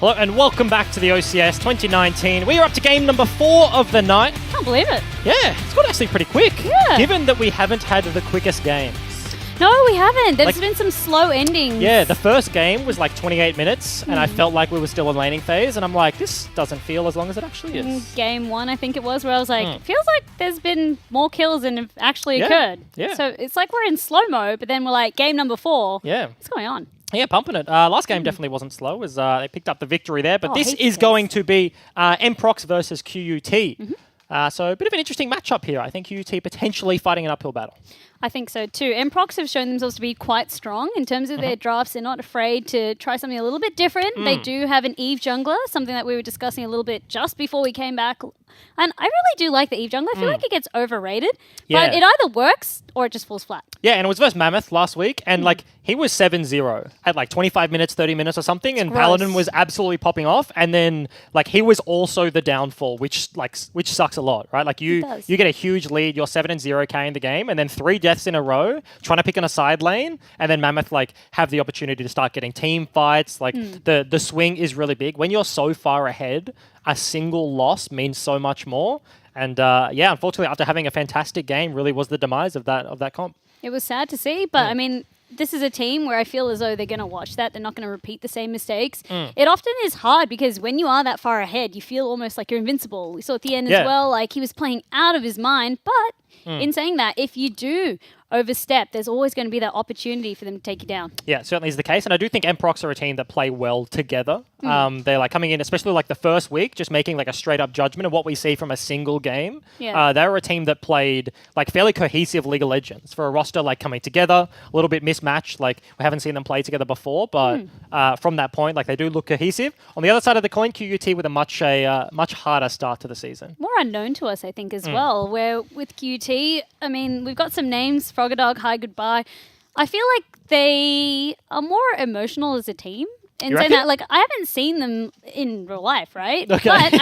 Hello and welcome back to the OCS 2019. We are up to game number 4 of the night. Can't believe it. Yeah, it's gone actually pretty quick. Yeah. Given that we haven't had the quickest games. No, we haven't. There's been some slow endings. Yeah, the first game was like 28 minutes and I felt like we were still in laning phase and I'm like, this doesn't feel as long as it actually is. Game 1, I think it was, where I was like, it feels like there's been more kills than have actually occurred. Yeah. So it's like we're in slow-mo, but then we're like, game number 4. Yeah. What's going on? Yeah, pumping it. Last game definitely wasn't slow as they picked up the victory there, but this is this. going to be MProx versus QUT. So a bit of an interesting matchup here. I think QUT potentially fighting an uphill battle. I think so too. MProx have shown themselves to be quite strong in terms of their drafts. They're not afraid to try something a little bit different. They do have an Eve jungler, something that we were discussing a little bit just before we came back. And I really do like the Eve jungler. I feel like it gets overrated, but it either works or it just falls flat. Yeah, and it was versus Mammoth last week, and like he was 7-0 at like 25 minutes, 30 minutes or something, and Paladin was absolutely popping off, and then like he was also the downfall, which sucks a lot, right? Like you get a huge lead, you're 7-0 in the game, and then 3 deaths in a row, trying to pick on a side lane, and then Mammoth like have the opportunity to start getting team fights. Like the swing is really big. When you're so far ahead, a single loss means so much more. And yeah, unfortunately, after having a fantastic game, really was the demise of that comp. It was sad to see, but I mean, this is a team where I feel as though they're going to watch that. They're not going to repeat the same mistakes. It often is hard because when you are that far ahead, you feel almost like you're invincible. We saw at the end as well, like he was playing out of his mind. But in saying that, if you do overstep, there's always going to be that opportunity for them to take you down. Yeah, certainly is the case. And I do think MProx are a team that play well together. They're like coming in, especially like the first week, just making like a straight up judgment of what we see from a single game. Yeah. They were a team that played like fairly cohesive League of Legends for a roster like coming together, a little bit mismatched. Like we haven't seen them play together before, but from that point, like they do look cohesive. On the other side of the coin, QUT with a much harder start to the season. More unknown to us, I think, as well, where with QT, I mean, we've got some names, Frogadog, Hi Goodbye. I feel like they are more emotional as a team. In saying that, like, I haven't seen them in real life, right? Okay. But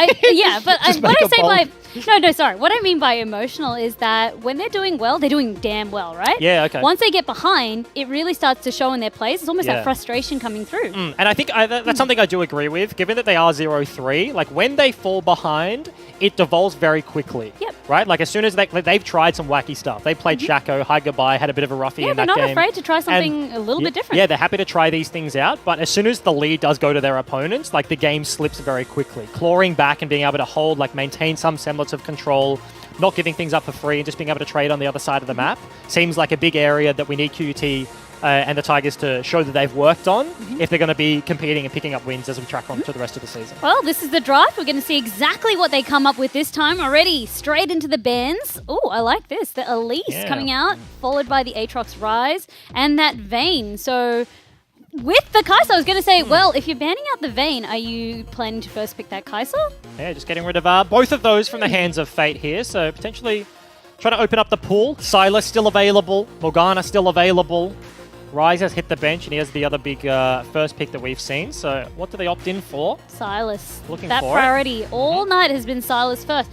what I say by what I mean by emotional is that when they're doing well, they're doing damn well, right? Yeah, okay. Once they get behind, it really starts to show in their plays. It's almost that frustration coming through. And I think that's something I do agree with, given that they are 0-3. Like, when they fall behind, it devolves very quickly. Yep. Right? Like, as soon as they've tried some wacky stuff. They played Shaco, Hi Goodbye, had a bit of a roughie in that game. Yeah, they're not afraid to try something a little bit different. Yeah, they're happy to try these things out, but as soon as the lead does go to their opponents, like, the game slips very quickly. Clawing back and being able to hold, like, maintain some semblance of control, not giving things up for free and just being able to trade on the other side of the map seems like a big area that we need QUT and the Tigers to show that they've worked on if they're going to be competing and picking up wins as we track on to the rest of the season. Well, this is the draft. We're going to see exactly what they come up with this time already. Straight into the bands. Oh, I like this. The Elise coming out, followed by the Aatrox Rise and that Vayne. So with the Kai'Sa, I was going to say, well, if you're banning out the Vayne, are you planning to first pick that Kai'Sa? Yeah, just getting rid of both of those from the hands of Fate here. So potentially trying to open up the pool. Sylas still available. Morgana still available. Ryze has hit the bench, and he has the other big first pick that we've seen. So what do they opt in for? Sylas. Looking that for priority all night has been Sylas first.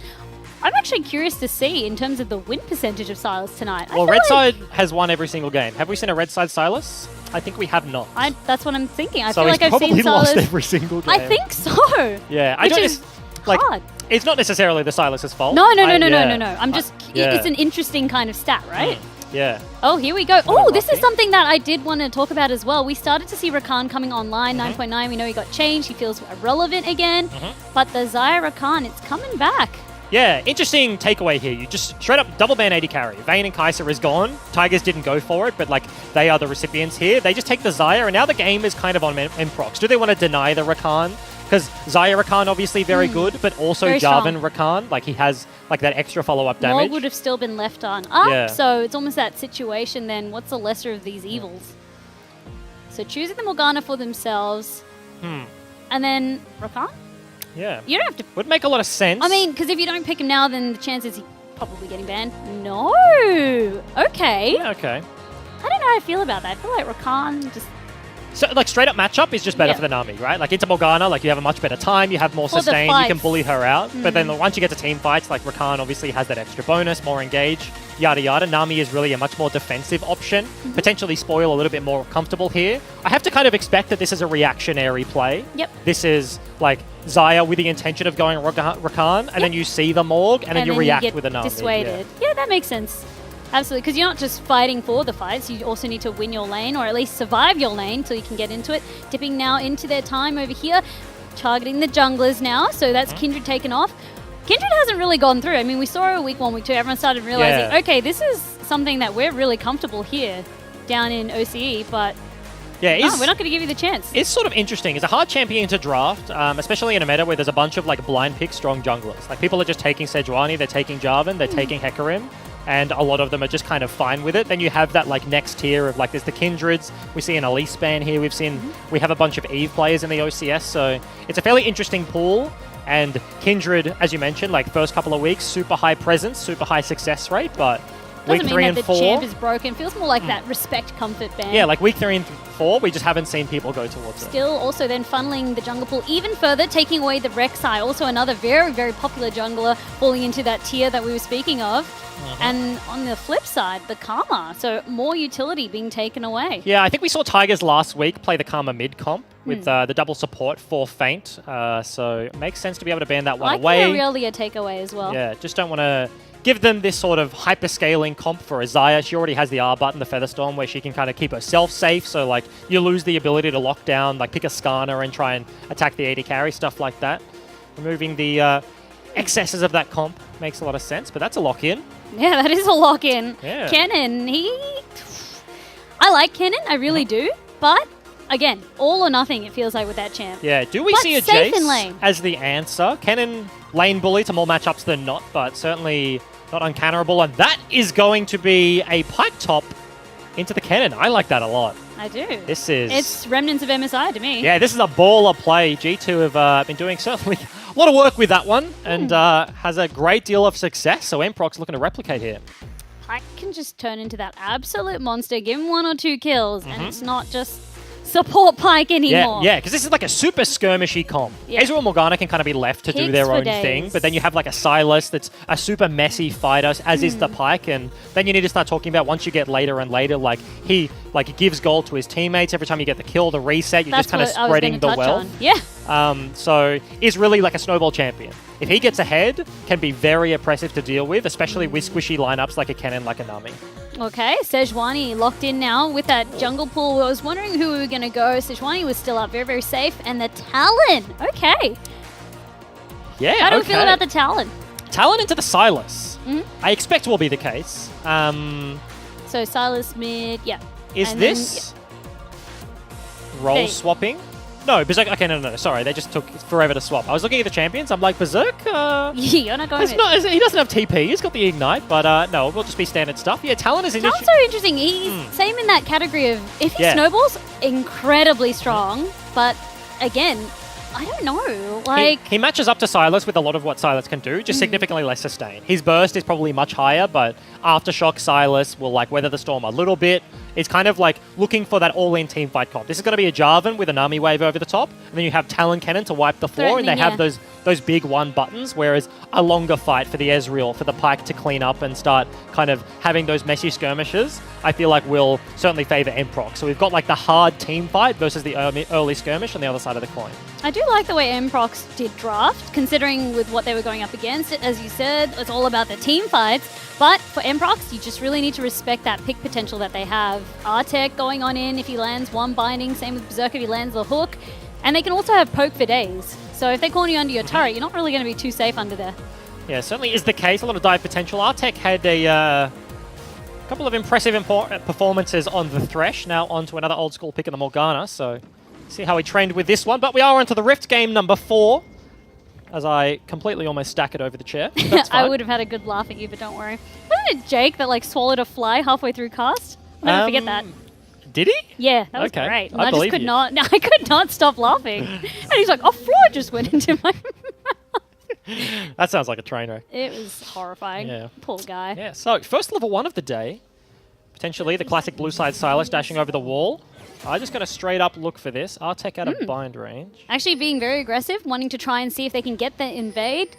I'm actually curious to see in terms of the win percentage of Sylas tonight. Well, Red Side has won every single game. Have we seen a Red Side Sylas? I think we have not. That's what I'm thinking. I so feel like I've seen Sylas lost Sylas every single game. I think so. Yeah, which is hard. It's not necessarily the Sylas' fault. No. I'm just. It's an interesting kind of stat, right? Yeah. Oh, here we go. Oh, this is something that I did want to talk about as well. We started to see Rakan coming online, 9.9. We know he got changed. He feels irrelevant again. But the Xayah Rakan, it's coming back. Yeah, interesting takeaway here. You just straight up double ban 80 carry. Vayne and Kai'Sa is gone. Tigers didn't go for it, but like they are the recipients here. They just take the Xayah, and now the game is kind of on MProx. Do they want to deny the Rakan? Because Xayah Rakan obviously very good, but also Jarvan Rakan, like he has like that extra follow-up damage. More would have still been left on up, so it's almost that situation then. What's the lesser of these evils? So choosing the Morgana for themselves, and then Rakan? Yeah. You don't have to... Would make a lot of sense. I mean, because if you don't pick him now, then the chances he's probably getting banned. No! Okay. Yeah, okay. I don't know how I feel about that. I feel like Rakan just... So, like, straight up matchup is just better Yeah. for the Nami, right? Like, into Morgana, like, you have a much better time, you have more For the sustain, you can fights. bully her out. But then once you get to team fights, like, Rakan obviously has that extra bonus, more engage, yada yada. Nami is really a much more defensive option. Potentially Spoil a little bit more comfortable here. I have to kind of expect that this is a reactionary play. Yep. This is, like, Xayah with the intention of going Rakan, and then you see the Morg, and then you react get with a Nami. dissuaded. Yeah, that makes sense. Absolutely, because you're not just fighting for the fights, you also need to win your lane, or at least survive your lane till you can get into it. Dipping now into their time over here, targeting the junglers now, so that's Kindred taken off. Kindred hasn't really gone through. I mean, we saw it week 1, week 2, everyone started realizing, okay, this is something that we're really comfortable here down in OCE, but Yeah, no, we're not going to give you the chance. It's sort of interesting. It's a hard champion to draft, especially in a meta where there's a bunch of like blind pick strong junglers. Like people are just taking Sejuani, they're taking Jarvan, they're taking Hecarim, and a lot of them are just kind of fine with it. Then you have that like next tier of like there's the Kindreds. We see an Elise span here. We have a bunch of Eve players in the OCS, so it's a fairly interesting pool. And Kindred, as you mentioned, like first couple of weeks, super high presence, super high success rate, but Doesn't week mean 3 that and the 4. champ is broken. Feels more like that respect comfort band. Yeah, like week 3 and 4, we just haven't seen people go towards it. Still also then funneling the jungle pool even further, taking away the Rek'Sai, also another very, very popular jungler falling into that tier that we were speaking of. And on the flip side, the Karma, so more utility being taken away. Yeah, I think we saw Tigers last week play the Karma mid comp with the double support for Feint. So it makes sense to be able to ban that one Like away. the Aurelia takeaway as well. Yeah, just don't want to give them this sort of hyper-scaling comp for Xayah. She already has the R button, the Featherstorm, where she can kind of keep herself safe. So, like, you lose the ability to lock down, like, pick a Skarner and try and attack the AD carry, stuff like that. Removing the excesses of that comp makes a lot of sense, but that's a lock-in. Yeah, that is a lock-in. Yeah. Kennen, I like Kennen, I really do. But, again, all or nothing, it feels like with that champ. Yeah, do we But see a safe in Jace lane. as the answer? Kennen lane bully to more matchups than not, but certainly not uncannerable. And that is going to be a pike top into the Kennen. I like that a lot. I do. This is... It's remnants of MSI to me. Yeah, this is a baller play. G2 have been doing certainly a lot of work with that one and has a great deal of success. So Emprox looking to replicate here. Pike can just turn into that absolute monster, give him 1 or 2 kills, and it's not just support Pike anymore. Yeah, because this is like a super skirmishy comp. Yeah. Ezreal and Morgana can kind of be left to do Picks their for own days. thing, but then you have like a Sylas that's a super messy fighter, as is the Pike, and then you need to start talking about once you get later and later, like he like gives gold to his teammates every time you get the kill, the reset, you're just kind of what I was spreading gonna the touch wealth. on. Yeah. So is really like a snowball champion. If he gets ahead, can be very oppressive to deal with, especially with squishy lineups like a Kennen, like a Nami. Okay, Sejuani locked in now with that jungle pool. I was wondering who we were going to go. Sejuani was still up, very, very safe. And the Talon. Okay. Yeah, How do we feel about the Talon? Talon into the Sylas. I expect will be the case. So Silas mid, yeah. Is And this role Hey. swapping? No, Berserk. Okay, no. Sorry, they just took forever to swap. I was looking at the champions. I'm like, Berserk? You're not going with He doesn't have TP. He's got the Ignite, but no, it will just be standard stuff. Yeah, Talon is Talon's so interesting. He's same in that category of if he Yeah. snowballs, incredibly strong. But again, I don't know. Like He matches up to Sylas with a lot of what Sylas can do, just significantly less sustain. His burst is probably much higher, but Aftershock Sylas will like weather the storm a little bit. It's kind of like looking for that all-in team fight comp. This is going to be a Jarvan with a Nami wave over the top, and then you have Talon Cannon to wipe the floor, and they Threatening, have those big one buttons, whereas a longer fight for the Ezreal, for the Pike to clean up and start kind of having those messy skirmishes, I feel like will certainly favor Emprox. So we've got like the hard team fight versus the early skirmish on the other side of the coin. I do like the way Emprox did draft, considering with what they were going up against. As you said, it's all about the team fights. But for Emprox, you just really need to respect that pick potential that they have. Artek going on in if he lands one binding, same with Berserk if he lands the hook. And they can also have poke for days. So if they corner you under your turret, you're not really going to be too safe under there. Yeah, certainly is the case. A lot of dive potential. Artek had a couple of impressive performances on the Thresh. Now on to another old school pick in the Morgana. So see how he trained with this one. But we are onto the Rift game number 4. As I completely almost stack it over the chair. That's fine. I would have had a good laugh at you, but don't worry. Wasn't it Jake that like swallowed a fly halfway through cast? I'll never forget that. Did he? Yeah, that was Okay, great. And I I just believe could you. not. I could not stop laughing. And he's like, "A fly just went into my." That sounds like a train wreck. It was horrifying. Yeah. Poor guy. Yeah, so first level 1 of the day. Potentially the classic blue side Silas dashing over the wall. I just got a straight up look for this. Artek out of bind range. Actually being very aggressive, wanting to try and see if they can get the invade.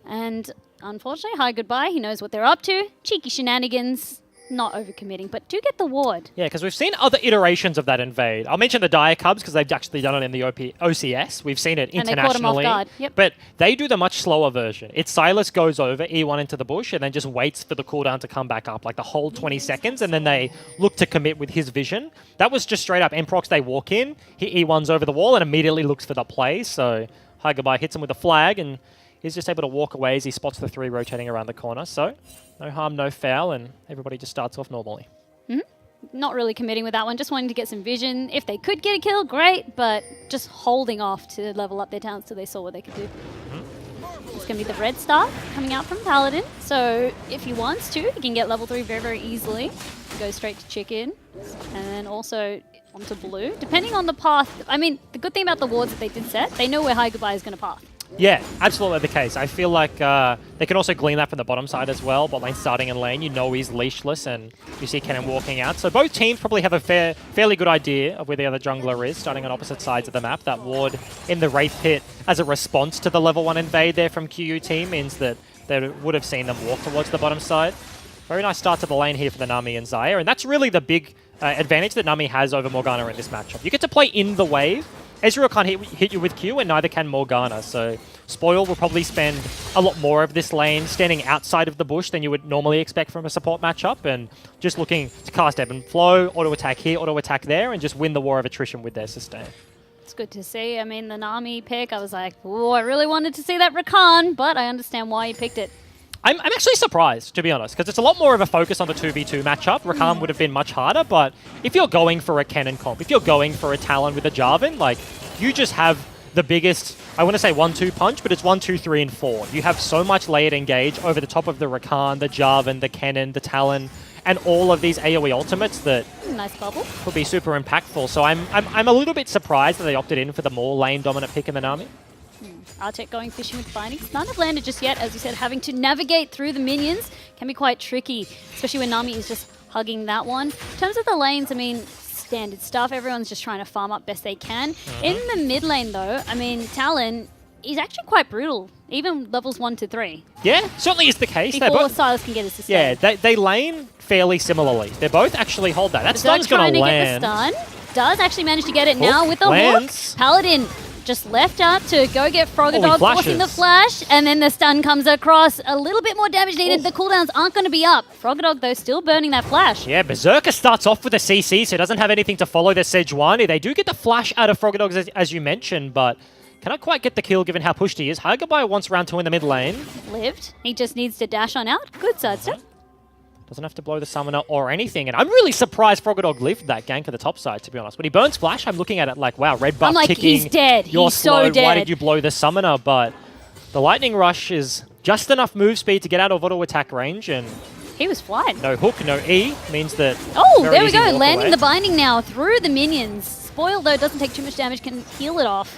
And unfortunately, hi goodbye. He knows what they're up to. Cheeky shenanigans. Not overcommitting, but do get the ward. Yeah, because we've seen other iterations of that invade. I'll mention the Dire Cubs because they've actually done it in the OCS. We've seen it internationally. And they caught him off guard. Yep. But they do the much slower version. It's Silas goes over, E1 into the bush, and then just waits for the cooldown to come back up, like the whole 20 seconds, and then they look to commit with his vision. That was just straight up Emprox. They walk in, he E1s over the wall, and immediately looks for the play. So hi goodbye hits him with a flag, and he's just able to walk away as he spots the 3 rotating around the corner. So no harm, no foul, and everybody just starts off normally. Not really committing with that one, just wanting to get some vision. If they could get a kill, great, but just holding off to level up their talents till they saw what they could do. It's going to be the red star coming out from Paladin, so if he wants to, he can get level 3 very, very easily. Go straight to chicken, and then also onto blue, depending on the path. I mean, the good thing about the wards that they did set, they know where Hi Goodbye is going to path. Yeah, absolutely the case. I feel like they can also glean that from the bottom side as well. Bot lane starting in lane, you know he's leashless, and you see Kennen walking out. So both teams probably have a fairly good idea of where the other jungler is, starting on opposite sides of the map. That ward in the Wraith Pit as a response to the level 1 invade there from QU team means that they would have seen them walk towards the bottom side. Very nice start to the lane here for the Nami and Xayah, and that's really the big advantage that Nami has over Morgana in this matchup. You get to play in the wave. Ezreal can't hit you with Q, and neither can Morgana, so Spoil will probably spend a lot more of this lane standing outside of the bush than you would normally expect from a support matchup, and just looking to cast Ebb and Flow, auto-attack here, auto-attack there, and just win the war of attrition with their sustain. It's good to see. I mean, the Nami pick, I was like, oh, I really wanted to see that Rakan, but I understand why you picked it. I'm actually surprised, to be honest, because it's a lot more of a focus on the 2v2 matchup. Rakan would have been much harder, but if you're going for a Kennen comp, if you're going for a Talon with a Jarvan, like, you just have the biggest, I want to say 1-2 punch, but it's 1, 2, 3, and 4. You have so much layered engage over the top of the Rakan, the Jarvan, the Kennen, the Talon, and all of these AoE ultimates that nice bubble could be super impactful. So I'm a little bit surprised that they opted in for the more lane-dominant pick in the Nami. Artek going fishing with bindings. None have landed just yet. As you said, having to navigate through the minions can be quite tricky, especially when Nami is just hugging that one. In terms of the lanes, I mean, standard stuff. Everyone's just trying to farm up best they can. In the mid lane, though, I mean, Talon is actually quite brutal, even levels 1 to 3. Yeah, certainly is the case. Before Silas can get a sustain. Yeah, they lane fairly similarly. They both actually hold that. That stun's going to land. Get the stun. Does actually manage to get it now with the lands. hook. Paladin just left up to go get Froggadog, forcing the flash, and then the stun comes across. A little bit more damage needed. The cooldowns aren't going to be up. Froggadog, though, still burning that flash. Yeah, Berserker starts off with a CC, so it doesn't have anything to follow the Sejuani. They do get the flash out of Froggadog, as you mentioned, but cannot quite get the kill given how pushed he is. Hagabai wants round 2 in the mid lane. Lived. He just needs to dash on out. Good sidestep. Doesn't have to blow the summoner or anything. And I'm really surprised Froggadog lived that gank at the top side, to be honest. When he burns flash, I'm looking at it like, wow, red buff like, ticking. he's dead. You're he's slow. So dead. Why did you blow the summoner? But the lightning rush is just enough move speed to get out of auto attack range, and he was flying. No hook, no E means that. Oh, there we go. Landing the binding now through the minions. Spoil, though, doesn't take too much damage, can heal it off.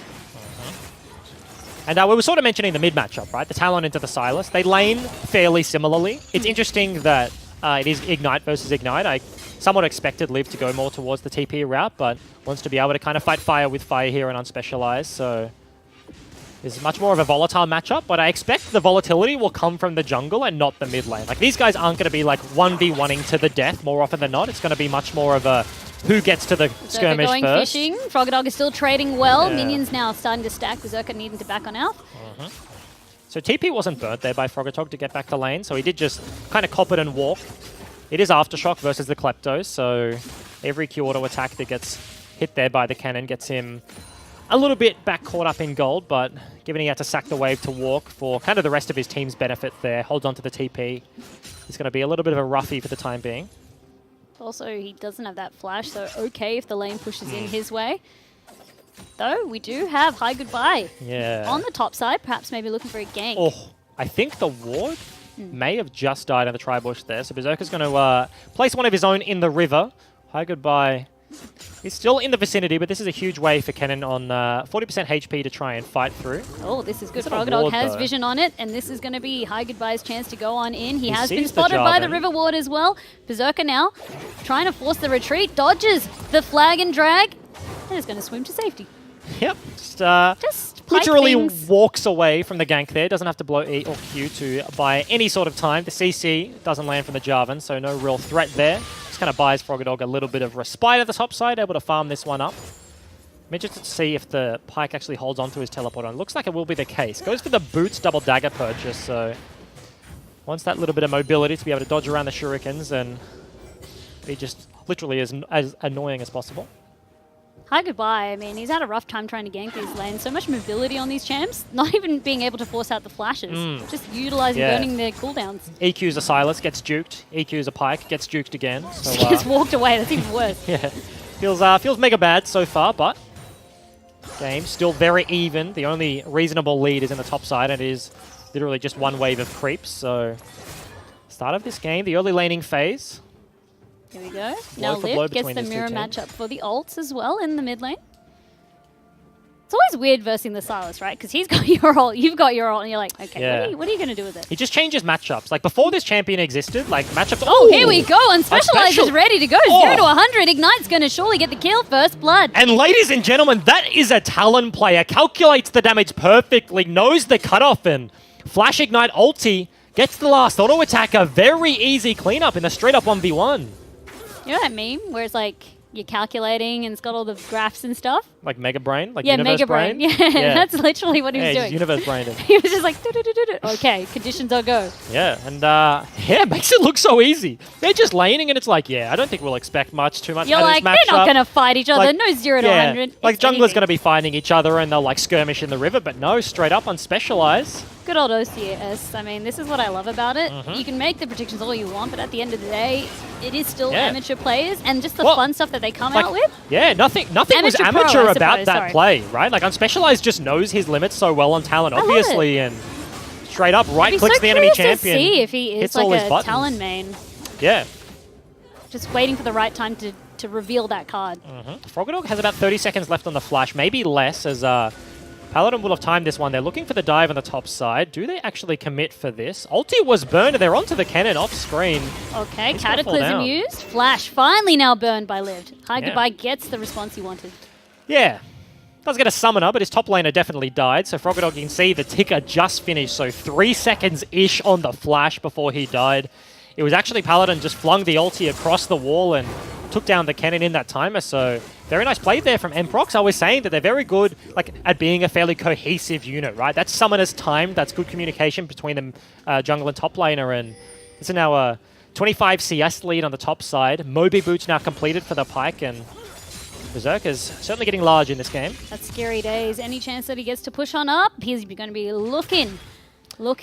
And we were sort of mentioning the mid matchup, right? The Talon into the Silas. They lane fairly similarly. It's interesting that it is Ignite versus Ignite. I somewhat expected Liv to go more towards the TP route, but wants to be able to kind of fight fire with fire here and unspecialized. So it's much more of a volatile matchup, but I expect the volatility will come from the jungle and not the mid lane. Like, these guys aren't going to be like 1v1ing to the death more often than not. It's going to be much more of a who gets to the skirmish going first. Fishing. Froggadog is still trading well. Yeah. Minions now starting to stack. Berserker needing to back on out. So TP wasn't burnt there by Froggadog to get back to lane, so he did just kind of cop it and walk. It is Aftershock versus the Klepto, so every Q auto attack that gets hit there by the cannon gets him a little bit back caught up in gold, but given he had to sack the wave to walk for kind of the rest of his team's benefit there, holds on to the TP, he's going to be a little bit of a roughie for the time being. Also, he doesn't have that flash, so okay if the lane pushes in his way. Though, we do have Hi Goodbye on the top side, perhaps maybe looking for a gank. Oh, I think the ward may have just died in the tri-bush there, so Berserker's going to place one of his own in the river. Hi Goodbye He's still in the vicinity, but this is a huge wave for Kennen on 40% HP to try and fight through. Oh, this is good. Is it a Frogdog ward, has though? vision on it, and this is going to be High Goodbye's chance to go on in. He has been sees the spotted by the Jarvan. River Ward as well. Berserker now trying to force the retreat, dodges the flag and drag, and is going to swim to safety. Yep. Just pipe Literally things. walks away from the gank there. Doesn't have to blow E or Q to buy any sort of time. The CC doesn't land from the Jarvan, so no real threat there. Just kind of buys Frogdog a little bit of respite at the top side, able to farm this one up. I'm interested to see if the Pike actually holds onto his teleporter. And it looks like it will be the case. Goes for the Boots double dagger purchase, so wants that little bit of mobility to be able to dodge around the shurikens and be just literally as annoying as possible. High Goodbye, I mean, he's had a rough time trying to gank these lanes. So much mobility on these champs, not even being able to force out the flashes. Just utilizing burning their cooldowns. EQ's a Silas, gets juked. EQ's a Pike, gets juked again. So, He just walked away, that's even worse. yeah, feels mega bad so far, but game still very even. The only reasonable lead is in the top side, and it is literally just one wave of creeps. So start of this game, the early laning phase. Here we go. Blow Now for blow Liv gets between the these two mirror teams. matchup for the ults as well in the mid lane. It's always weird versing the Silas, right? Because he's got your ult, you've got your ult, and you're like, okay, Yeah. what are you going to do with it? He just changes matchups. Like before this champion existed, like matchups. Oh, here we go. Unspecialized Unspecial- is ready to go. Oh. 0 to 100. Ignite's going to surely get the kill. First blood. And ladies and gentlemen, that is a Talon player. Calculates the damage perfectly, knows the cutoff, and Flash Ignite ulti gets the last auto attack. A very easy cleanup in the straight up 1v1. You know that meme where it's like you're calculating and it's got all the graphs and stuff? Like Mega Brain? Like Yeah, Universe Mega Brain. Yeah, Yeah. that's literally what he was Yeah, doing. just Universe Brain. He was just like, "Do-do-do-do-do." Okay, conditions are go. Yeah, and yeah, it makes it look so easy. They're just laning, and it's like, yeah, I don't think we'll expect too much You're out of like, this they're not matchup. going to fight each other. Like, No 0 to yeah, 100. like It's jungler's anything. going to be finding each other, and they'll like skirmish in the river, but no, straight up on Specialize. Good old OCS. I mean, this is what I love about it. Mm-hmm. You can make the predictions all you want, but at the end of the day, it is still Yeah. amateur players, and just the Well, fun stuff that they come like, out with. Yeah, nothing was Amateur pro, amateur I about suppose, that sorry. play, right? Like Unspecialized just knows his limits so well on Talon, love obviously, and straight up right I'd be clicks so the enemy curious champion. to see if he is hits all like his a buttons. Talon main. Yeah. Just waiting for the right time to reveal that card. Frogdog has about 30 seconds left on the flash, maybe less, as Paladin will have timed this one. They're looking for the dive on the top side. Do they actually commit for this? Ulti was burned, and they're onto the cannon off screen. Okay, He's gonna fall Cataclysm down. used. Flash finally now burned by Lived. High Yeah. Goodbye gets the response he wanted. Yeah. Does get a summoner, but his top laner definitely died. So Frogdog, you can see the ticker just finished. So 3 seconds-ish on the flash before he died. It was actually Paladin just flung the ulti across the wall and took down the cannon in that timer. So very nice play there from Mprox. I was saying that they're very good at being a fairly cohesive unit, right? That's summoners timed. That's good communication between the jungle and top laner. And this is now a 25 CS lead on the top side. Moby Boots now completed for the Pike, and Berserker's certainly getting large in this game. That's scary days. Any chance that he gets to push on up, he's going to be looking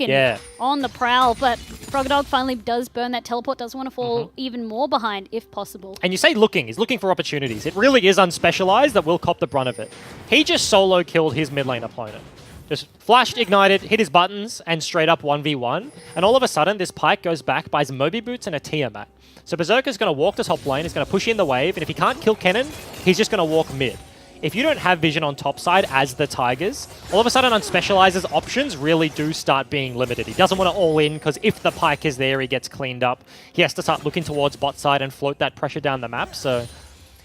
Yeah. on the prowl. But Frogdog finally does burn that teleport, does want to fall even more behind if possible. And you say looking, he's looking for opportunities. It really is Unspecialized that will cop the brunt of it. He just solo killed his mid lane opponent. Just flashed, ignited, hit his buttons, and straight up 1v1. And all of a sudden, this Pike goes back, buys Moby Boots and a Tiamat. So Berserker's going to walk to top lane, he's going to push in the wave, and if he can't kill Kennen, he's just going to walk mid. If you don't have vision on top side as the Tigers, all of a sudden Unspecialized's options really do start being limited. He doesn't want to all in, because if the Pike is there, he gets cleaned up. He has to start looking towards bot side and float that pressure down the map. So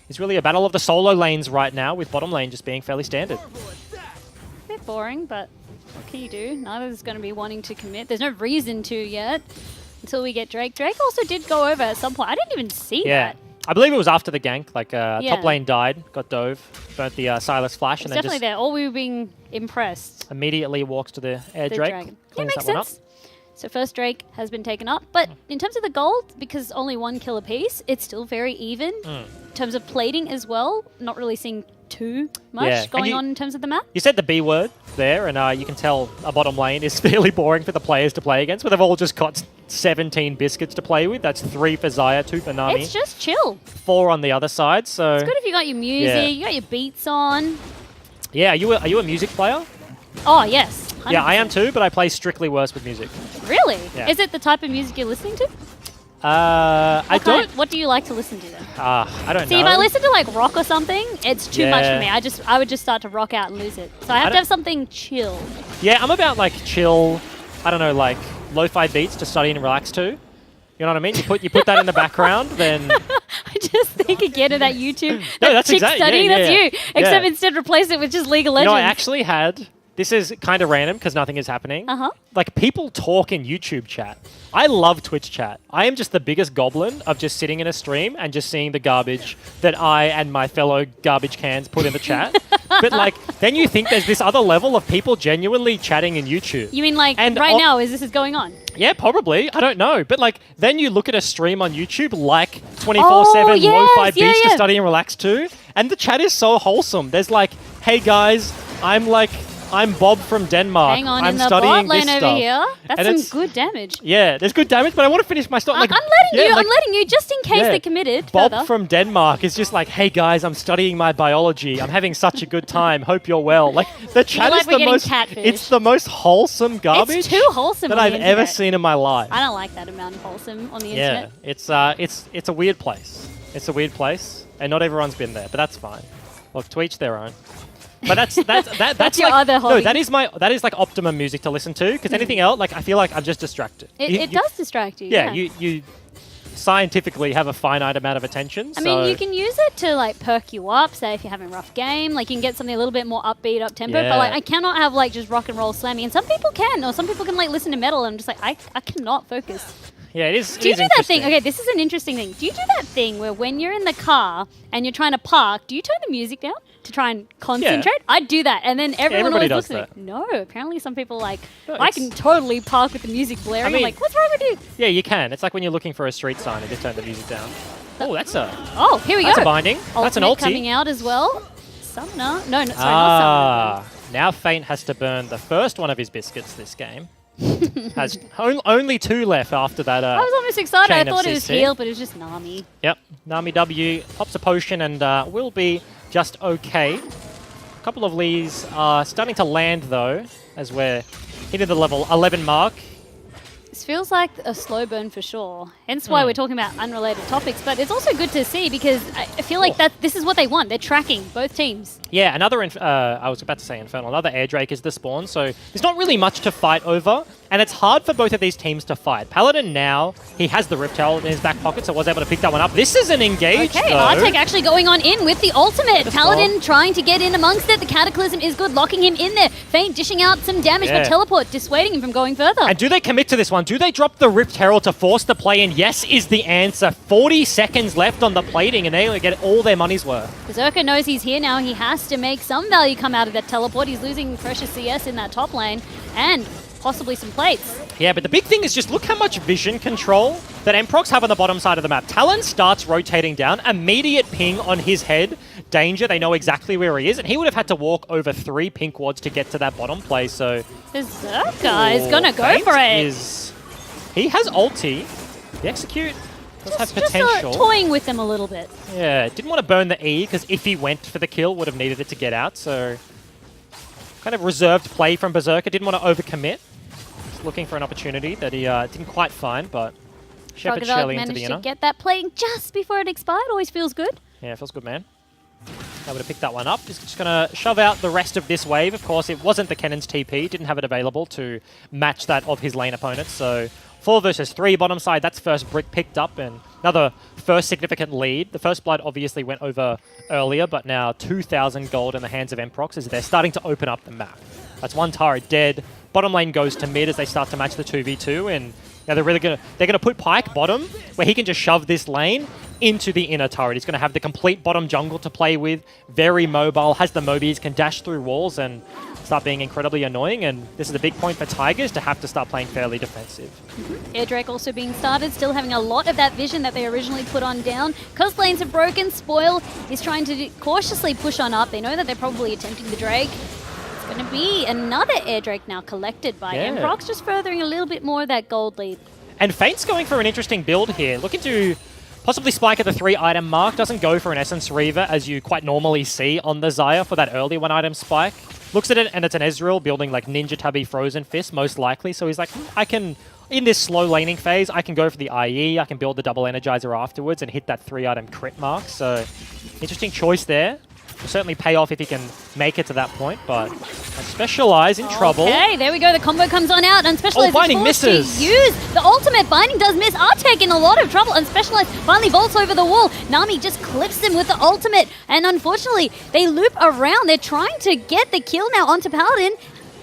it's really a battle of the solo lanes right now, with bottom lane just being fairly standard. A bit boring, but what can you do? Neither's going to be wanting to commit. There's no reason to yet until we get Drake. Drake also did go over at some point. I didn't even see Yeah. that. I believe it was after the gank. Like, Yeah. top lane died, got dove, burnt the Silas flash, It's and then definitely just there. Or we were being impressed. immediately walks to the air The Drake. dragon. Yeah, cleans makes that one sense. So first Drake has been taken up. But in terms of the gold, because only 1 kill apiece, it's still very even. In terms of plating as well, not really seeing too much Yeah, and going on in terms of the map. You said the B word there, and you can tell a bottom lane is fairly boring for the players to play against, but they've all just got 17 biscuits to play with. That's 3 for Xayah, 2 for Nami, It's just chill. 4 on the other side. So It's good if you got your music, Yeah. you got your beats on. yeah, are you a music player? Oh, yes. Yeah, I am 100%. too, but I play strictly worse with music. Really? Yeah. Is it the type of music you're listening to? I don't. What do you like to listen to then? I don't know. See, if I listen to like rock or something, it's too much for me. I would just start to rock out and lose it. So I have to have something chill. Yeah, I'm about like chill. I don't know, like lo-fi beats to study and relax to. You know what I mean? You put that in the background, then. I just think again of that YouTube. No, that's chick exactly. studying. Yeah, that's yeah. you. Except instead replace it with just League of Legends. I actually had. This is kind of random because nothing is happening. Like, people talk in YouTube chat. I love Twitch chat. I am just the biggest goblin of just sitting in a stream and just seeing the garbage that I and my fellow garbage cans put in the chat. But, like, then you think there's this other level of people genuinely chatting in YouTube. You mean, like, right now, this is going on? Yeah, probably. I don't know. But, like, then you look at a stream on YouTube like 24/7 lo-fi beats to study and relax to, and the chat is so wholesome. There's like, hey, guys, I'm Bob from Denmark. Hang on, I'm in the studying bot lane this over stuff. here. That's And some good damage. Yeah, there's good damage, but I want to finish my story. I'm letting you, just in case they committed. Bob further. from Denmark is just like, hey guys, I'm studying my biology. I'm having such a good time. Hope you're well. Like, the chat is the most. It's the most wholesome garbage. It's too wholesome that on I've the internet. ever seen in my life. I don't like that amount of wholesome on the internet. Yeah, it's a weird place. It's a weird place, and not everyone's been there, but that's fine. Look, to each their own. But that's your like, other hobby. No, that is like optimum music to listen to, because anything else, like, I feel like I'm just distracted. It does distract you. Yeah, you scientifically have a finite amount of attention. I mean, you can use it to like perk you up. Say if you're having a rough game, like you can get something a little bit more upbeat, up tempo. But like, I cannot have like just rock and roll slamming. And some people can, or some people can like listen to metal. And I'm just like, I cannot focus. Yeah, it is. Do you do that thing? Okay, this is an interesting thing. Do you do that thing where when you're in the car and you're trying to park, do you turn the music down to try and concentrate? I do that, and then everyone always looks at me. No, apparently some people are like, I can totally park with the music blaring. I mean, I'm like, what's wrong with you? Yeah, you can. It's like when you're looking for a street sign and just turn the music down. Oh, that's a. Oh, here we go. That's a binding. That's an ulti. Coming out as well. Summoner. No, sorry, not Summoner. Now Feint has to burn the first one of his biscuits this game. Has only 2 left after that. I was almost excited. I thought it was CC. heal, but it was just Nami. Yep. Nami W pops a potion and will be just okay. A couple of Lees are starting to land, though, as we're hitting the level 11 mark. This feels like a slow burn for sure. Hence why we're talking about unrelated topics. But it's also good to see because I feel like that this is what they want. They're tracking both teams. Yeah, I was about to say Infernal. Another Air Drake is the spawn, so there's not really much to fight over. And it's hard for both of these teams to fight. Paladin now, he has the Rip Tail in his back pocket, so was able to pick that one up. This is an engage, Okay, though. Artek actually going on in with the ultimate. Paladin trying to get in amongst it. The Cataclysm is good, locking him in there. Feint dishing out some damage, but Teleport dissuading him from going further. And do they commit to this one? Do they drop the Ripped Herald to force the play? And yes is the answer. 40 seconds left on the plating, and they get all their money's worth. Berserker knows he's here now. He has to make some value come out of that teleport. He's losing precious CS in that top lane, and possibly some plates. Yeah, but the big thing is just look how much vision control that Emprox have on the bottom side of the map. Talon starts rotating down, immediate ping on his head. Danger, they know exactly where he is, and he would have had to walk over 3 pink wards to get to that bottom place, so... Berserker is gonna go for it. He has ulti. The execute does have potential. Just toying with them a little bit. Yeah, didn't want to burn the E, because if he went for the kill, would have needed it to get out, so... Kind of reserved play from Berserker, didn't want to overcommit. Just looking for an opportunity that he didn't quite find, but Shepherd Shelly into the inner. Managed to get that playing just before it expired, always feels good. Yeah, it feels good, man. Able to pick that one up. Just going to shove out the rest of this wave. Of course, it wasn't the Cannon's TP, didn't have it available to match that of his lane opponent, so 4 versus 3 bottom side, that's first brick picked up, and another first significant lead. The first blood obviously went over earlier, but now 2,000 gold in the hands of Emprox as they're starting to open up the map. That's one turret dead. Bottom lane goes to mid as they start to match the 2v2, and now they're gonna put Pyke bottom, where he can just shove this lane into the inner turret. He's gonna have the complete bottom jungle to play with, very mobile, has the Mobies, can dash through walls and start being incredibly annoying, and this is a big point for Tigers to have to start playing fairly defensive. Air Drake also being started, still having a lot of that vision that they originally put on down. Because lanes have broken, Spoil is trying to cautiously push on up. They know that they're probably attempting the Drake. It's going to be another Air Drake now collected by Emprox, just furthering a little bit more of that gold lead. And Feint's going for an interesting build here, looking to possibly spike at the 3-item mark. Doesn't go for an Essence Reaver as you quite normally see on the Xayah for that early 1-item spike. Looks at it and it's an Ezreal building like Ninja Tabby Frozen Fist most likely. So he's like, I can in this slow laning phase, I can go for the IE, I can build the double energizer afterwards and hit that 3-item crit mark. So, interesting choice there. Will certainly pay off if he can make it to that point, but Unspecialize in trouble. Okay, there we go. The combo comes on out. Unspecialized Binding is forced misses. to use the ultimate. Binding does miss. Artek in a lot of trouble. Unspecialized finally bolts over the wall. Nami just clips him with the ultimate, and unfortunately, they loop around. They're trying to get the kill now onto Paladin.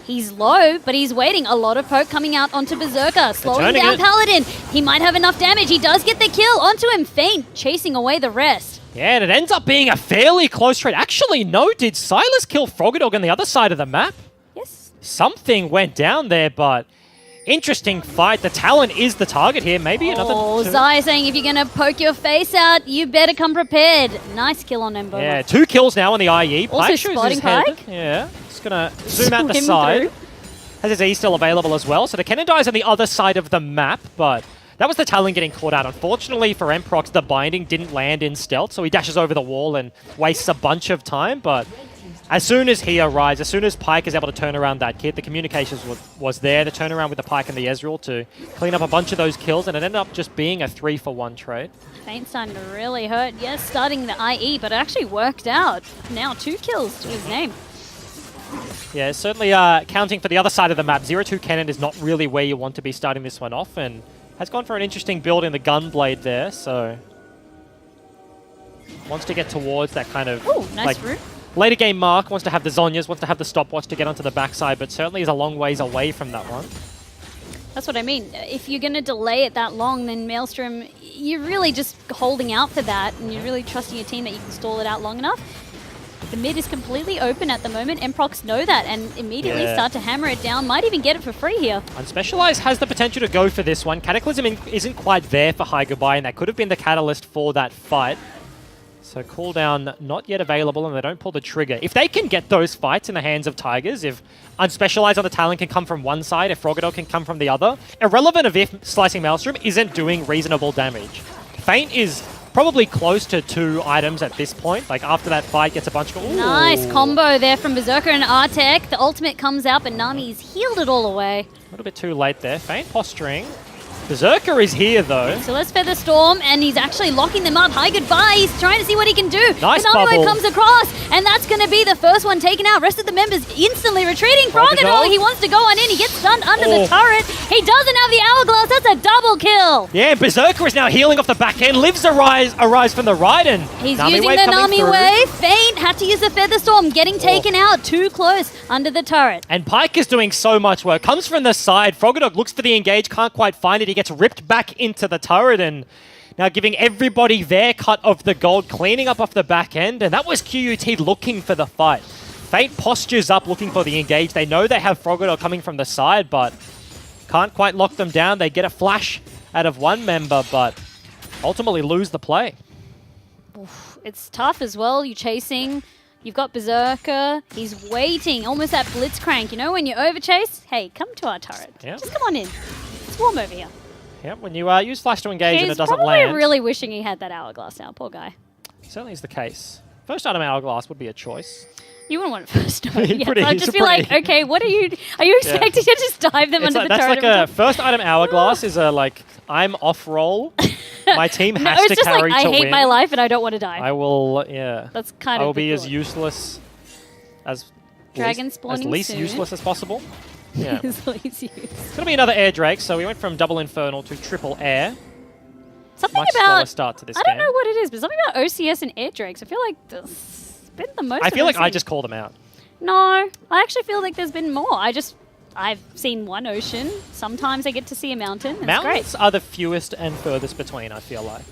He's low, but he's waiting. A lot of poke coming out onto Berserker. Slowing down Paladin. He might have enough damage. He does get the kill onto him. Feint chasing away the rest. Yeah, and it ends up being a fairly close trade. Actually, no, did Silas kill Froggadog on the other side of the map? Yes. Something went down there, but interesting fight. The Talon is the target here. Maybe another... Oh, Zai saying if you're going to poke your face out, you better come prepared. Nice kill on Embo. Yeah, 2 kills now on the IE. Also Pike shows spotting his head. Pike. Yeah, just going to zoom out the Swim side. through. Has his E still available as well. So the Cannon dies on the other side of the map, but that was the Talon getting caught out. Unfortunately for Emprox, the binding didn't land in stealth, so he dashes over the wall and wastes a bunch of time. But as soon as he arrives, as soon as Pike is able to turn around that kit, the communications was there to turn around with the Pike and the Ezreal to clean up a bunch of those kills, and it ended up just being a 3-for-1 trade. Feint starting to really hurt. Yes, starting the IE, but it actually worked out. Now 2 kills to his name. Yeah, certainly counting for the other side of the map, 0-2 Cannon is not really where you want to be starting this one off, and has gone for an interesting build in the Gunblade there, so wants to get towards that kind of nice route. Later game mark, wants to have the Zhonya's, wants to have the stopwatch to get onto the backside, but certainly is a long ways away from that one. That's what I mean. If you're going to delay it that long, then Maelstrom, you're really just holding out for that, and you're really trusting your team that you can stall it out long enough. The mid is completely open at the moment. Emprox know that and immediately start to hammer it down. Might even get it for free here. Unspecialized has the potential to go for this one. Cataclysm isn't quite there for High Goodbye, and that could have been the catalyst for that fight. So cooldown not yet available, and they don't pull the trigger. If they can get those fights in the hands of Tigers, if Unspecialized on the Talon can come from one side, if Froggadog can come from the other, irrelevant of if Slicing Maelstrom isn't doing reasonable damage. Feint is probably close to 2 items at this point. Like, after that fight, gets a bunch of... Nice combo there from Berserker and Artek. The ultimate comes out, but Nami's healed it all away. A little bit too late there. Feint posturing. Berserker is here, though. So let's Feather Storm, and he's actually locking them up. High Goodbye. He's trying to see what he can do. Nice Nami bubble. comes across, and that's going to be the first one taken out. Rest of the members instantly retreating. Froggadog, he wants to go on in. He gets stunned under the turret. He doesn't have the hourglass. That's a double kill. Yeah, Berserker is now healing off the back end. Lives arise from the right, and he's Nami using wave the coming Nami through. wave. Feint had to use the Feather Storm, getting taken out. Too close under the turret. And Pike is doing so much work. Comes from the side. Froggadog looks for the engage, can't quite find it. He gets ripped back into the turret, and now giving everybody their cut of the gold, cleaning up off the back end, and that was QUT looking for the fight. Feint postures up looking for the engage. They know they have Froggadog coming from the side, but can't quite lock them down. They get a flash out of one member, but ultimately lose the play. Oof, it's tough as well. You're chasing. You've got Berserker. He's waiting, almost that blitzcrank. You know, when you overchase, hey, come to our turret. Yep. Just come on in. It's warm over here. Yeah, when you use flash to engage and it doesn't probably land. really wishing he had that hourglass now. Poor guy. Certainly is the case. First item hourglass would be a choice. You wouldn't want it first. No. Pretty- I'd just be pretty- like, okay, what are you expecting to just dive them under the That's turret? like a first item hourglass is a like I'm off roll. My team No, has it's to just carry like, to I hate win. my life and I don't want to die. I will, yeah. That's kind I of will be the as thought. useless as Dragon as spawning least soon. useless as possible. Yeah. It's lazy. It's gonna be another air Drake, so we went from double infernal to triple air. Something Much slower about, start to this I game. don't know what it is, but something about OCS and air drakes. I feel like it's been the most I feel I've like I seen. just call them out. No, I actually feel like there's been more. I've seen one ocean. Sometimes I get to see a mountain. It's Mountains great. are the fewest and furthest between, I feel like.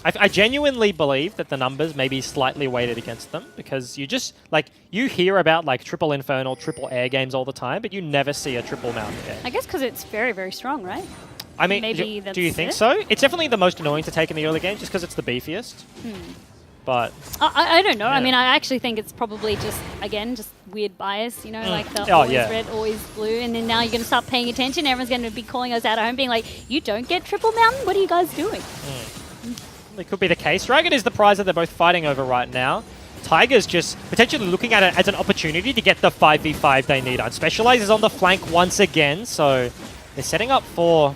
I genuinely believe that the numbers may be slightly weighted against them because you just, like, you hear about, like, triple infernal, triple air games all the time, but you never see a triple mountain air. I guess because it's very, very strong, right? I mean, Maybe do you that's think it? so? It's definitely the most annoying to take in the early game just because it's the beefiest. But I don't know. I Yeah. mean, I actually think it's probably just, again, just weird bias, you know, like the Oh, always yeah. red, always blue. And then now you're going to start paying attention. Everyone's going to be calling us out at home being like, you don't get triple mountain? What are you guys doing? it could be the case. Dragon is the prize that they're both fighting over right now. Tiger's just potentially looking at it as an opportunity to get the 5v5 they need. Unspecialized is on the flank once again, so They're setting up for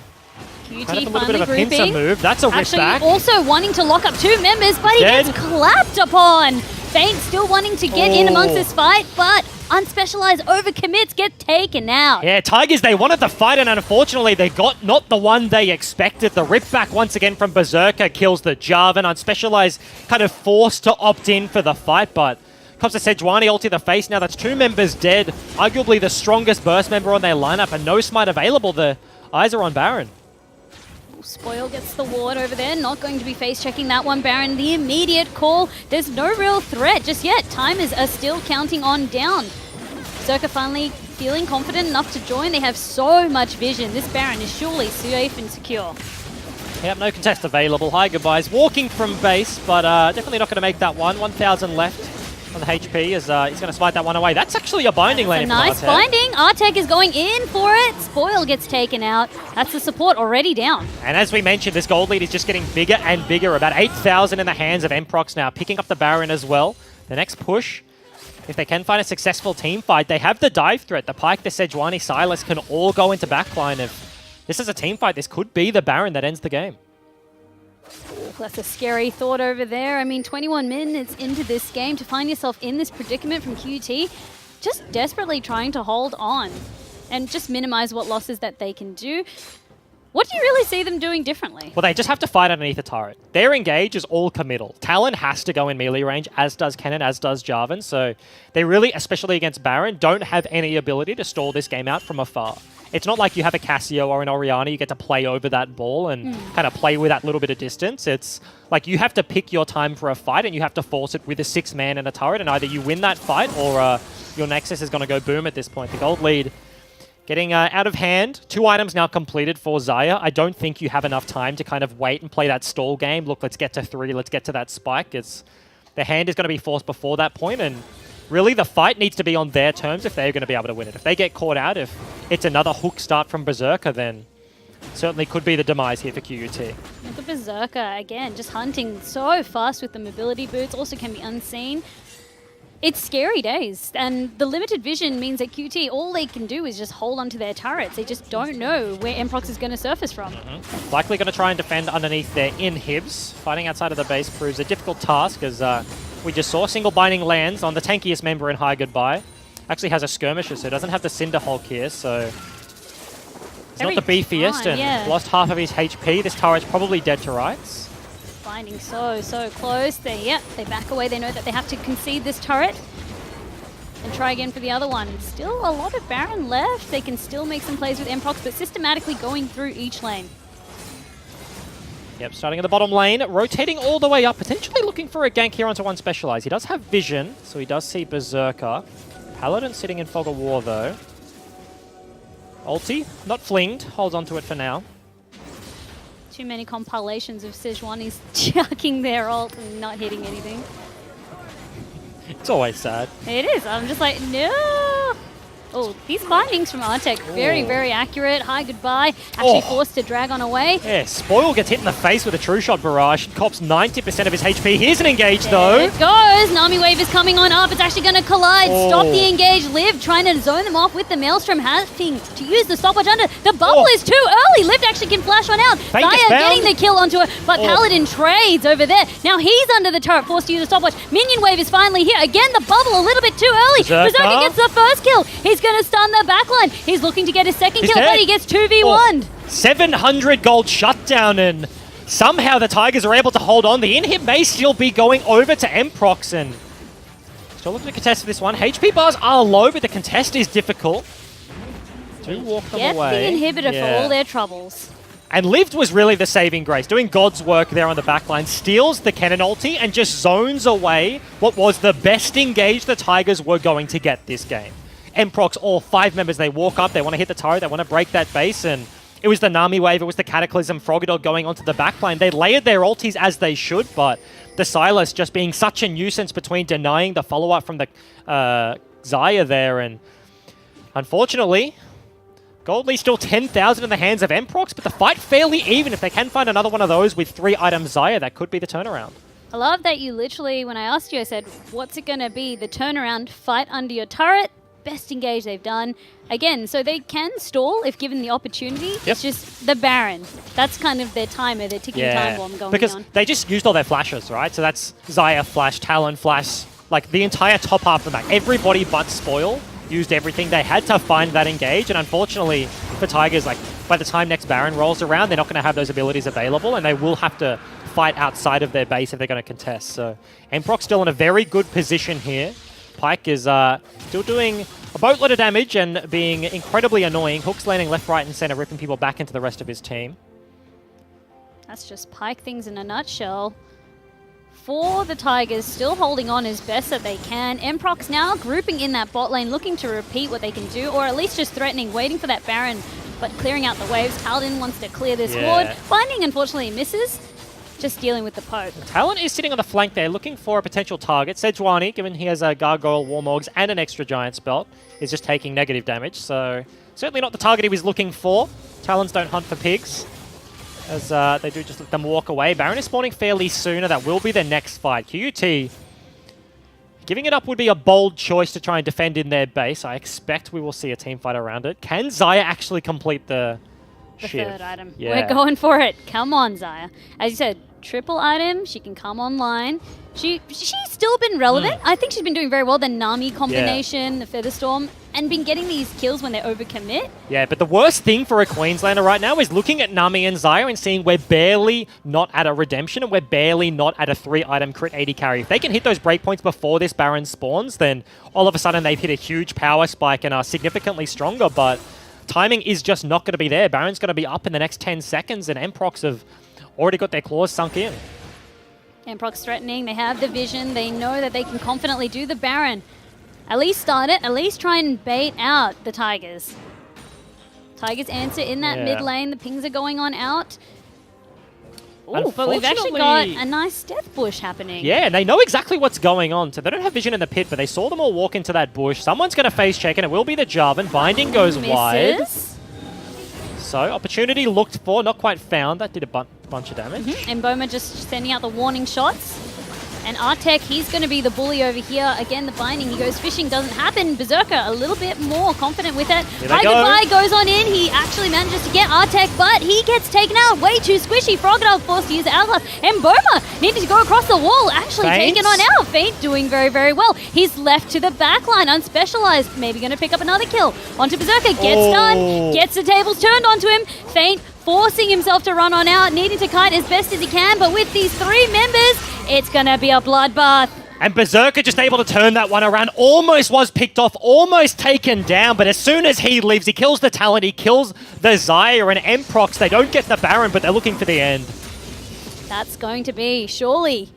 QT kind of a little finally bit of a pincer grouping. move. That's a rip Actually, back. also wanting to lock up 2 members, but he Dead. gets clapped upon. Feint still wanting to get in amongst this fight, but Unspecialized overcommits, get taken out. Yeah, Tigers, they wanted the fight, and unfortunately, they got not the one they expected. The rip back once again from Berserker kills the Jarvan. Unspecialized kind of forced to opt in for the fight, but comes to Sejuani ulti the face. Now that's 2 members dead. Arguably the strongest burst member on their lineup, and no smite available. The eyes are on Baron. Spoil gets the ward over there, not going to be face checking that one. Baron, the immediate call. There's no real threat just yet. Timers are still counting on down. Berserker finally feeling confident enough to join. They have so much vision. This Baron is surely safe and secure. Yep, no contest available. Hi, goodbyes. Walking from base, but definitely not going to make that one. 1,000 left on the HP as he's going to smite that one away. That's actually a binding lane. A nice binding. Artek is going in for it. Spoil gets taken out. That's the support already down. And as we mentioned, this gold lead is just getting bigger and bigger. About 8,000 in the hands of Mprox now, picking up the Baron as well. The next push, if they can find a successful team fight, they have the dive threat. The Pyke, the Sejuani, Sylas can all go into backline. If this is a team fight, this could be the Baron that ends the game. That's a scary thought over there. I mean, 21 minutes into this game to find yourself in this predicament from QT, just desperately trying to hold on and just minimize what losses that they can do. What do you really see them doing differently? Well, they just have to fight underneath the turret. Their engage is all committal. Talon has to go in melee range, as does Kennen, as does Jarvan. So they really, especially against Baron, don't have any ability to stall this game out from afar. It's not like you have a Cassio or an Orianna, you get to play over that ball and kind of play with that little bit of distance. It's like you have to pick your time for a fight and you have to force it with a 6-man and a turret, and either you win that fight or your Nexus is going to go boom at this point. The gold lead getting out of hand. 2 items now completed for Xayah. I don't think you have enough time to kind of wait and play that stall game. Look, let's get to 3, let's get to that spike. The hand is going to be forced before that point, and really, the fight needs to be on their terms if they're going to be able to win it. If they get caught out, if it's another hook start from Berserker, then certainly could be the demise here for QUT. The Berserker, again, just hunting so fast with the mobility boots, also can be unseen. It's scary days, and the limited vision means that QT, all they can do is just hold onto their turrets. They just don't know where Mprox is going to surface from. Likely going to try and defend underneath their inhibs. Fighting outside of the base proves a difficult task, as we just saw. Single binding lands on the tankiest member in High Goodbye. Actually has a skirmisher, so doesn't have the Cinder Hulk here, so he's not the beefiest and lost half of his HP. This turret's probably dead to rights. Binding so close. They back away. They know that they have to concede this turret and try again for the other one. Still a lot of Baron left. They can still make some plays with Mprox, but systematically going through each lane. Yep, starting at the bottom lane, rotating all the way up, potentially looking for a gank here onto Unspecialized. He does have vision, so he does see Berserker. Paladin sitting in Fog of War, though. Ulti, not flinged, holds onto it for now. Too many compilations of Sejuani's chucking their ult and not hitting anything. It's always sad. It is. I'm just like, no. Oh, these bindings from Artek, very accurate. Hi, goodbye. Actually forced to drag on away. Yeah, Spoil gets hit in the face with a true shot barrage. Cops 90% of his HP. Here's an engage, though. There it goes. Nami Wave is coming on up. It's actually going to collide. Stop the engage. Liv trying to zone them off with the Maelstrom. Having to use the stopwatch under. The bubble is too early. Liv actually can flash one out. Xayah getting the kill onto it, but Paladin trades over there. Now he's under the turret, forced to use the stopwatch. Minion Wave is finally here. Again, the bubble a little bit too early. Berserker gets the first kill. He's going to stun the backline. He's looking to get his second kill, but he gets 2v1. 700 gold shutdown, and somehow the Tigers are able to hold on. The inhib may still be going over to Mprox, and still looking to contest for this one. HP bars are low, but the contest is difficult. Do walk them away. Get the inhibitor for all their troubles. And Lived was really the saving grace, doing God's work there on the backline. Steals the Kennen ulti and just zones away what was the best engage the Tigers were going to get this game. Mprox, all 5 members, they walk up, they want to hit the turret, they want to break that base, and it was the Nami Wave, it was the Cataclysm, Froggadog going onto the backline. They layered their ultis as they should, but the Sylas just being such a nuisance between denying the follow-up from the Xayah there, and unfortunately, gold lead still 10,000 in the hands of Mprox, but the fight fairly even. If they can find another one of those with 3 items Xayah, that could be the turnaround. I love that you literally, when I asked you, I said, what's it going to be? The turnaround, fight under your turret? best engage they've done. Again, so they can stall if given the opportunity. Yep. It's just the Baron. That's kind of their timer, their ticking time bomb going because on. they just used all their flashes, right? So that's Xayah flash, Talon flash, like the entire top half of the map. Everybody but Spoil used everything they had to find that engage, and unfortunately for Tigers, like by the time next Baron rolls around, they're not going to have those abilities available, and they will have to fight outside of their base if they're going to contest. So Emprox still in a very good position here. Pyke is still doing a boatload of damage and being incredibly annoying. Hook's landing left, right, and center, ripping people back into the rest of his team. That's just Pyke things in a nutshell. For the Tigers, still holding on as best that they can. Emprox now grouping in that bot lane, looking to repeat what they can do, or at least just threatening, waiting for that Baron, but clearing out the waves. Paladin wants to clear this ward. Binding, unfortunately, misses. Just dealing with the poke. Talon is sitting on the flank there, looking for a potential target. Sejuani, given he has a Gargoyle, Warmogs, and an extra Giant Spell, is just taking negative damage, so certainly not the target he was looking for. Talons don't hunt for pigs, as they do just let them walk away. Baron is spawning fairly soon, and that will be their next fight. QUT, giving it up would be a bold choice to try and defend in their base. I expect we will see a team fight around it. Can Xayah actually complete the third item? Yeah. We're going for it. Come on, Xayah. As you said, triple item. She can come online. She's still been relevant. I think she's been doing very well. The Nami combination, the Featherstorm, and been getting these kills when they overcommit. Yeah, but the worst thing for a Queenslander right now is looking at Nami and Xayah and seeing we're barely not at a redemption and we're barely not at a 3-item crit 80 carry. If they can hit those breakpoints before this Baron spawns, then all of a sudden they've hit a huge power spike and are significantly stronger, but timing is just not going to be there. Baron's going to be up in the next 10 seconds, and Emprox have already got their claws sunk in. Emprox threatening. They have the vision. They know that they can confidently do the Baron. At least start it. At least try and bait out the Tigers. Tigers answer in that mid lane. The pings are going on out. Ooh, but we've actually got a nice death bush happening. Yeah, and they know exactly what's going on. So they don't have vision in the pit, but they saw them all walk into that bush. Someone's going to face check, and it will be the Jarvan. Binding goes wide. So opportunity looked for, not quite found. That did a bunch of damage. And Boma just sending out the warning shots. And Artek, he's going to be the bully over here. Again, the binding, he goes fishing, doesn't happen. Berserker, a little bit more confident with it. Hi Goodbye goes on in. He actually manages to get Artek, but he gets taken out. Way too squishy. Frogadile's forced to use the Hourglass. And Boma needed to go across the wall, actually taken on out. Feint doing very, very well. He's left to the back line, unspecialized. Maybe going to pick up another kill. Onto Berserker, gets done, gets the tables turned onto him. Feint forcing himself to run on out, needing to kite as best as he can, but with these 3 members, it's going to be a bloodbath. And Berserker just able to turn that one around, almost was picked off, almost taken down, but as soon as he leaves, he kills the Talon, he kills the Xayah, and Emprox, they don't get the Baron, but they're looking for the end. That's going to be, surely,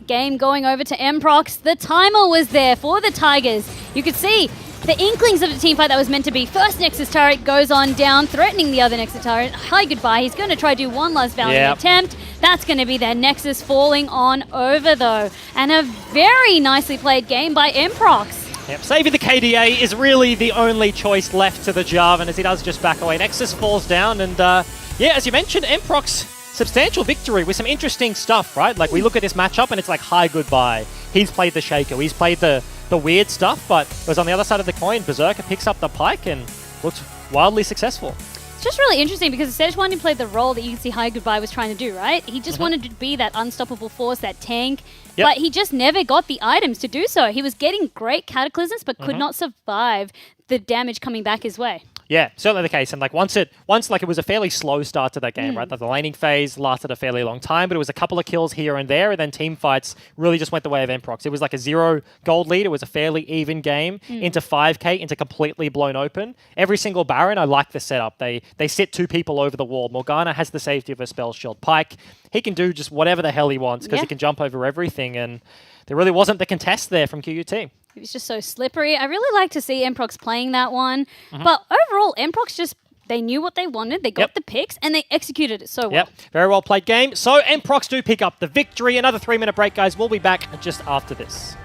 game going over to Emprox. The timer was there for the Tigers. You could see the inklings of the teamfight that was meant to be. First Nexus turret goes on down, threatening the other Nexus turret. Hi Goodbye. He's going to try to do one last valiant attempt. That's going to be their Nexus falling on over, though. And a very nicely played game by Emprox. Yep, saving the KDA is really the only choice left to the Jarvan, as he does just back away. Nexus falls down, and yeah, as you mentioned, Emprox, substantial victory with some interesting stuff, right? Like, we look at this matchup, and it's like, Hi Goodbye. He's played the Shaco, he's played the weird stuff, but it was on the other side of the coin. Berserker picks up the Pyke and looks wildly successful. It's just really interesting because Sejuani played the role that you can see Hi Goodbye was trying to do, right? He just wanted to be that unstoppable force, that tank, but he just never got the items to do so. He was getting great cataclysms, but could not survive the damage coming back his way. Yeah, certainly the case. And like once it was a fairly slow start to that game, right? Like the laning phase lasted a fairly long time, but it was a couple of kills here and there, and then team fights really just went the way of Emprox. It was like a 0 gold lead. It was a fairly even game into 5k, into completely blown open. Every single Baron, I like the setup. They sit 2 people over the wall. Morgana has the safety of a spell shield. Pyke, he can do just whatever the hell he wants because he can jump over everything, and there really wasn't the contest there from QUT. It was just so slippery. I really like to see Emprox playing that one. But overall, Emprox just, they knew what they wanted, they got the picks, and they executed it so well. Very well played game. So Emprox do pick up the victory. Another 3-minute break, guys. We'll be back just after this.